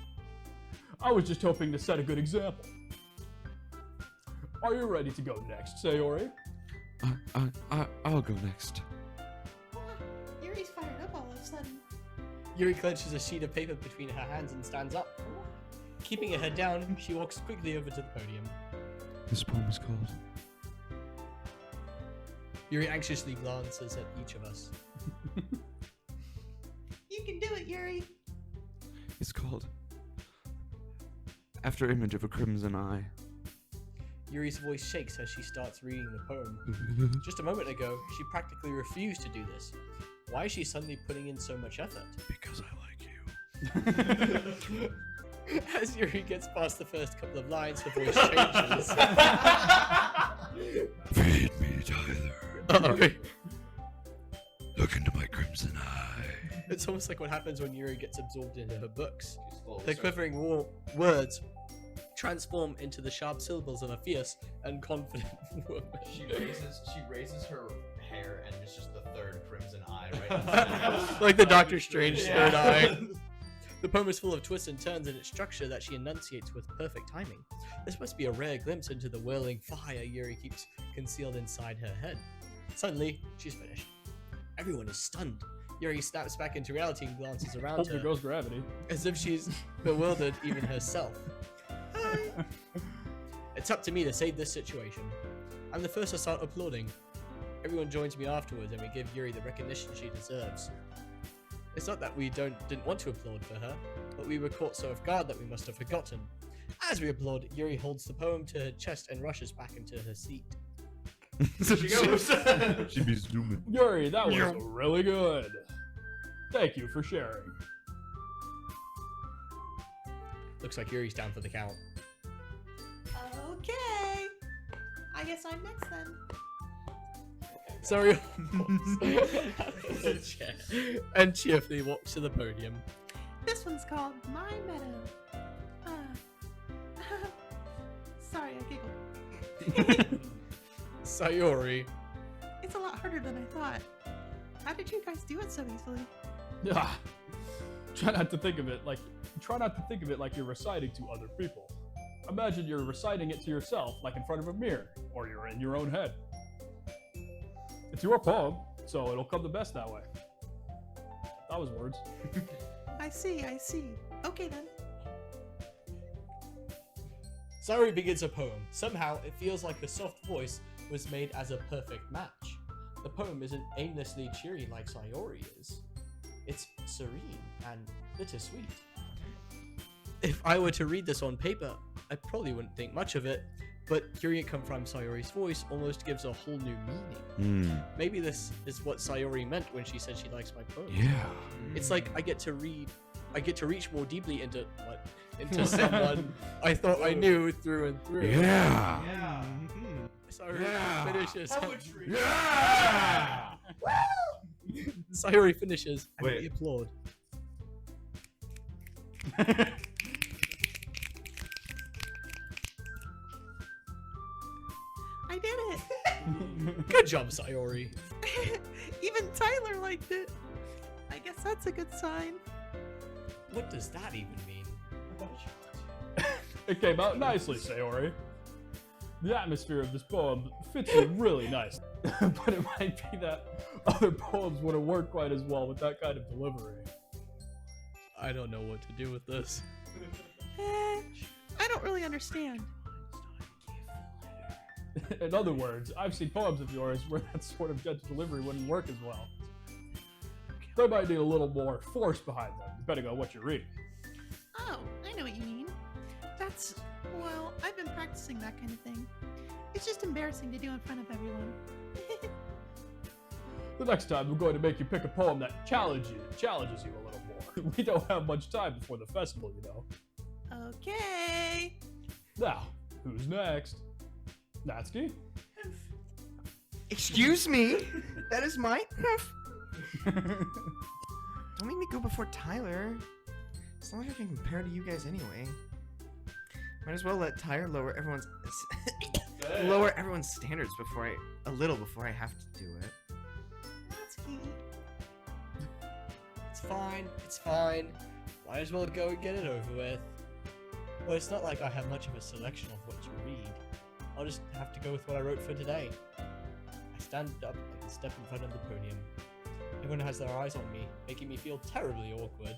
I was just hoping to set a good example. Are you ready to go next, Sayori? I'll go next. Yuri's fired up all of a sudden. Yuri clenches a sheet of paper between her hands and stands up. Keeping her head down, she walks quickly over to the podium. This poem is called... Yuri anxiously glances at each of us. You can do it, Yuri. It's called... After Image of a Crimson Eye. Yuri's voice shakes as she starts reading the poem. Just a moment ago, she practically refused to do this. Why is she suddenly putting in so much effort? Because I like you. As Yuri gets past the first couple of lines, her voice changes. Feed me, Tyler. Look into my crimson eye. It's almost like what happens when Yuri gets absorbed into her books. Her quivering words transform into the sharp syllables of a fierce and confident woman. She raises her hair and it's just the third crimson eye right in front of her. Like the Doctor Strange third eye. The poem is full of twists and turns in its structure that she enunciates with perfect timing. This must be a rare glimpse into the whirling fire Yuri keeps concealed inside her head. Suddenly, she's finished. Everyone is stunned. Yuri snaps back into reality and glances around Hope her, there goes gravity. as if she's bewildered even herself. It's up to me to save this situation. I'm the first to start applauding. Everyone joins me afterwards and we give Yuri the recognition she deserves. It's not that we didn't want to applaud for her, but we were caught so off guard that we must have forgotten. As we applaud, Yuri holds the poem to her chest and rushes back into her seat. She goes. She be zooming. Yuri, that was really good. Thank you for sharing. Looks like Yuri's down for the count. Okay. I guess I'm next then. Sorry. And cheerfully walks to the podium. This one's called My Meadow. Sorry, I giggled. Sayori. It's a lot harder than I thought. How did you guys do it so easily? Yeah. Try not to think of it like you're reciting to other people. Imagine you're reciting it to yourself, like in front of a mirror, or you're in your own head. It's your poem, so it'll come the best that way. That was words. I see. Okay then. Sayori begins a poem. Somehow, it feels like her soft voice was made as a perfect match. The poem isn't aimlessly cheery like Sayori is. It's serene and bittersweet. If I were to read this on paper, I probably wouldn't think much of it, but hearing it come from Sayori's voice almost gives a whole new meaning. Maybe this is what Sayori meant when she said she likes my poem. Yeah. It's like I get to read I get to reach more deeply into someone I thought I knew through and through. Yeah. Yeah. Sayori Yeah. finishes. Poetry. Yeah. Sayori finishes. And Wait. we applaud. I did it. Good job, Sayori. Even Tyler liked it. I guess that's a good sign. What does that even mean? It came out nicely, Sayori. The atmosphere of this poem fits you really nice, but it might be that other poems wouldn't work quite as well with that kind of delivery. I don't know what to do with this. I don't really understand. In other words, I've seen poems of yours where that sort of gentle delivery wouldn't work as well. They might need a little more force behind them, depending on what you're reading. Oh, I know what you mean. That's, well, I've been practicing that kind of thing. It's just embarrassing to do in front of everyone. The next time, I'm going to make you pick a poem that challenges you a little more. We don't have much time before the festival, you know. Okay. Now, who's next? Natsuki? Excuse me? That is my. Don't make me go before Tyler. It's not like I can compare to you guys anyway. Might as well let Tyler lower everyone's standards before I have to do it. Natsuki. It's fine. It's fine. Might as well go and get it over with. Well, it's not like I have much of a selection of what to read. I'll just have to go with what I wrote for today. I stand up and step in front of the podium. Everyone has their eyes on me, making me feel terribly awkward.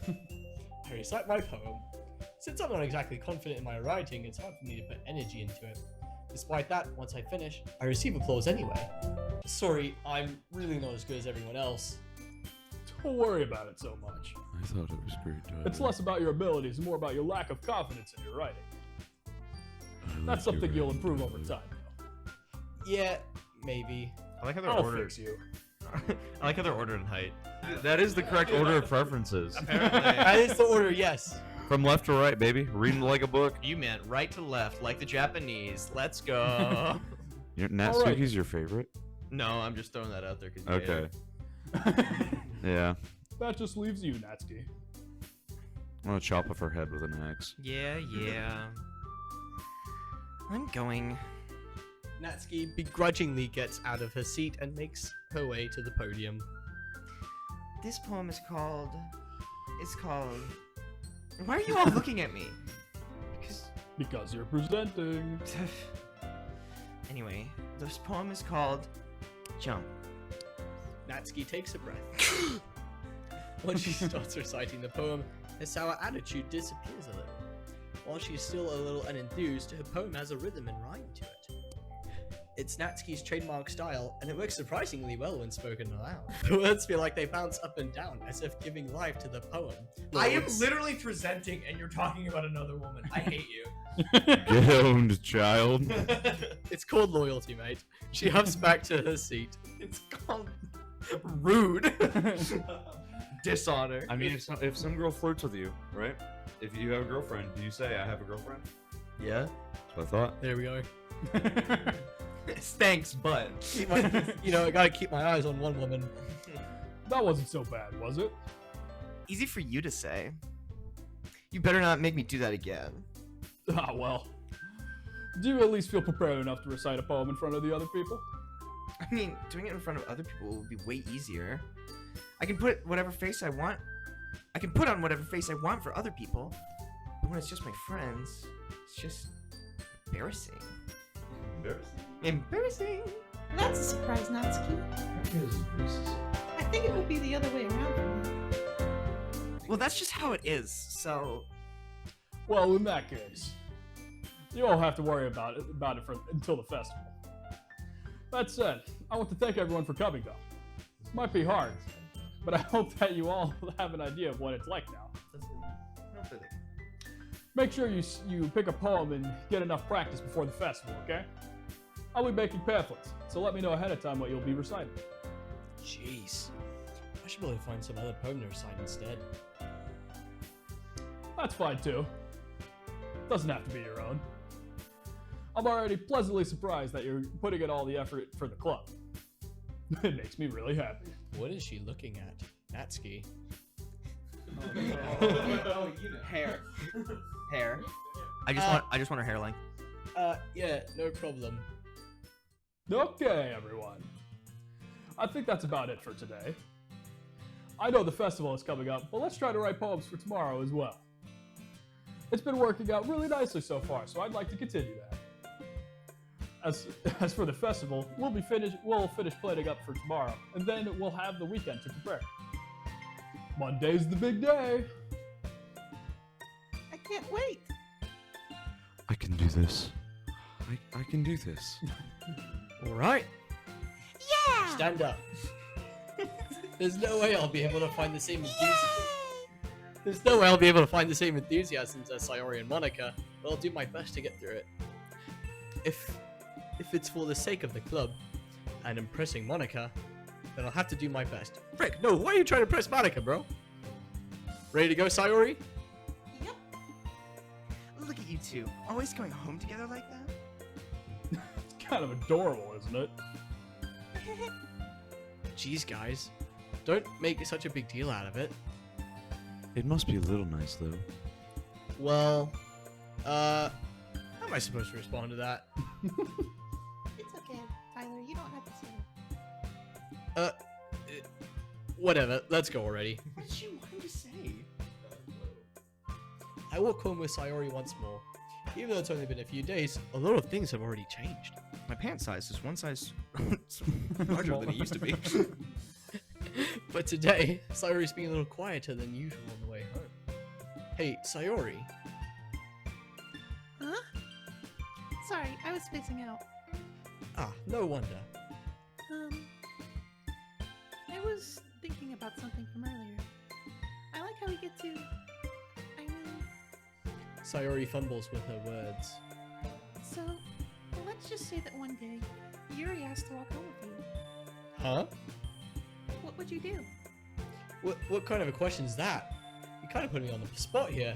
I recite my poem. Since I'm not exactly confident in my writing, it's hard for me to put energy into it. Despite that, once I finish, I receive applause anyway. Sorry, I'm really not as good as everyone else. Don't worry about it so much. I thought it was great, Tyler. It's less about your abilities and more about your lack of confidence in your writing. I like That's something your you'll writing, improve over Tyler. time. Yeah, maybe. I like how they're I'll ordered. fix you. I like how they're ordered in height. That is the correct order of preferences. Apparently. That is the order, yes. From left to right, baby. Reading like a book. You meant right to left, like the Japanese. Let's go. Natsuki's your favorite? No, I'm just throwing that out there because Okay. Yeah. That just leaves you, Natsuki. I'm gonna chop off her head with an axe. Yeah. I'm going. Natsuki begrudgingly gets out of her seat and makes her way to the podium. This poem is called. It's called. Why are you all looking at me? Because you're presenting. Anyway, this poem is called Jump. Natsuki takes a breath. When she starts reciting the poem, her sour attitude disappears a little. While she's still a little unenthused, her poem has a rhythm and rhyme to it. It's Natsuki's trademark style, and it works surprisingly well when spoken aloud. The words feel like they bounce up and down, as if giving life to the poem. I am literally presenting, and you're talking about another woman. I hate you. Get owned, child. It's called loyalty, mate. She huffs back to her seat. It's called rude. Dishonor. I mean, if some girl flirts with you, right? If you have a girlfriend, do you say, I have a girlfriend? Yeah. That's what I thought. There we go. Thanks, but I gotta keep my eyes on one woman. That wasn't so bad, was it? Easy for you to say. You better not make me do that again. Ah, well. Do you at least feel prepared enough to recite a poem in front of the other people? I mean, doing it in front of other people would be way easier. I can put whatever face I want. I can put on whatever face I want for other people. But when it's just my friends, it's just embarrassing. Embarrassing. That's a surprise, Natsuki. I think it would be the other way around for me. Well, that's just how it is, so... Well, in that case, you won't have to worry about it until the festival. That said, I want to thank everyone for coming, though. It might be hard, but I hope that you all have an idea of what it's like now. Make sure you pick a poem and get enough practice before the festival, okay? I'll be making pamphlets, so let me know ahead of time what you'll be reciting. Jeez. I should be able to find some other poem to recite instead. That's fine too. Doesn't have to be your own. I'm already pleasantly surprised that you're putting in all the effort for the club. It makes me really happy. What is she looking at? Natsuki. Hair. Hair. I just want her hair length. Yeah, no problem. Okay, everyone. I think that's about it for today. I know the festival is coming up, but let's try to write poems for tomorrow as well. It's been working out really nicely so far, so I'd like to continue that. As for the festival, we'll finish planning up for tomorrow, and then we'll have the weekend to prepare. Monday's the big day. I can't wait. I can do this. I can do this. All right, Yeah! stand up. There's no way I'll be able to find the same enthusiasm. There's no way I'll be able to find the same enthusiasms as Sayori and Monica, but I'll do my best to get through it. If it's for the sake of the club and impressing Monica, then I'll have to do my best. Frick, no, why are you trying to impress Monica, bro? Ready to go, Sayori? Yep. Look at you two, always going home together like that. It's kind of adorable, isn't it? Jeez, guys. Don't make such a big deal out of it. It must be a little nice though. Well, how am I supposed to respond to that? It's okay, Tyler. You don't have to say it. Whatever, let's go already. What did you want to say? I walk home with Sayori once more. Even though it's only been a few days, a lot of things have already changed. My pant size is one size larger than it used to be. But today, Sayori's being a little quieter than usual on the way home. Hey, Sayori. Huh? Sorry, I was spacing out. Ah, no wonder. I was thinking about something from earlier. I like how we get to. I mean, Sayori fumbles with her words. so let's just say that one day, Yuri asked to walk home with you. Huh? What would you do? What kind of a question is that? You kind of put me on the spot here.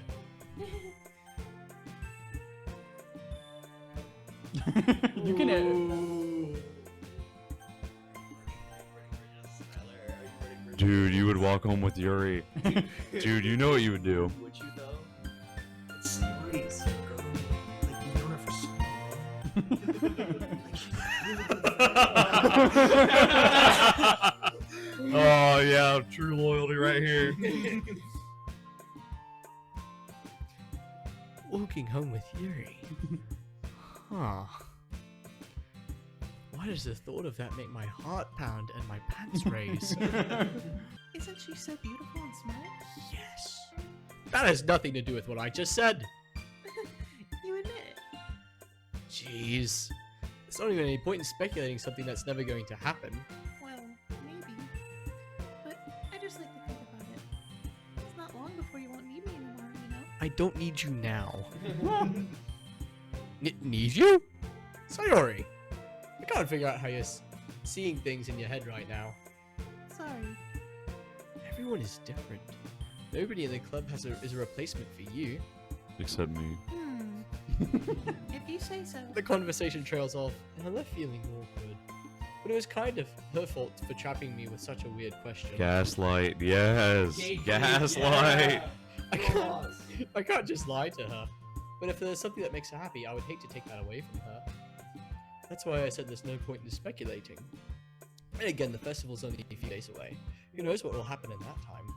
You can. Dude, you would walk home with Yuri. Dude, you know what you would do. Would you though? It's Sayori's girl. Like you've known her for so long. Oh yeah, true loyalty right here. Walking home with Yuri. Huh. Why does the thought of that make my heart pound and my pants raise? Isn't she so beautiful and smart? Yes. That has nothing to do with what I just said. You admit it. Jeez. There's not even any point in speculating something that's never going to happen. Well, maybe. But I just like to think about it. It's not long before you won't need me anymore, you know? I don't need you now. Need you? Sayori. I can't figure out how you're seeing things in your head right now. Sorry. Everyone is different. Nobody in the club is a replacement for you. Except me. If you say so. The conversation trails off, and I'm left feeling awkward. But it was kind of her fault for trapping me with such a weird question. Gaslight, yes. Gaslight. I can't just lie to her. But if there's something that makes her happy, I would hate to take that away from her. That's why I said there's no point in speculating. And again, the festival's only a few days away. Who knows what will happen in that time?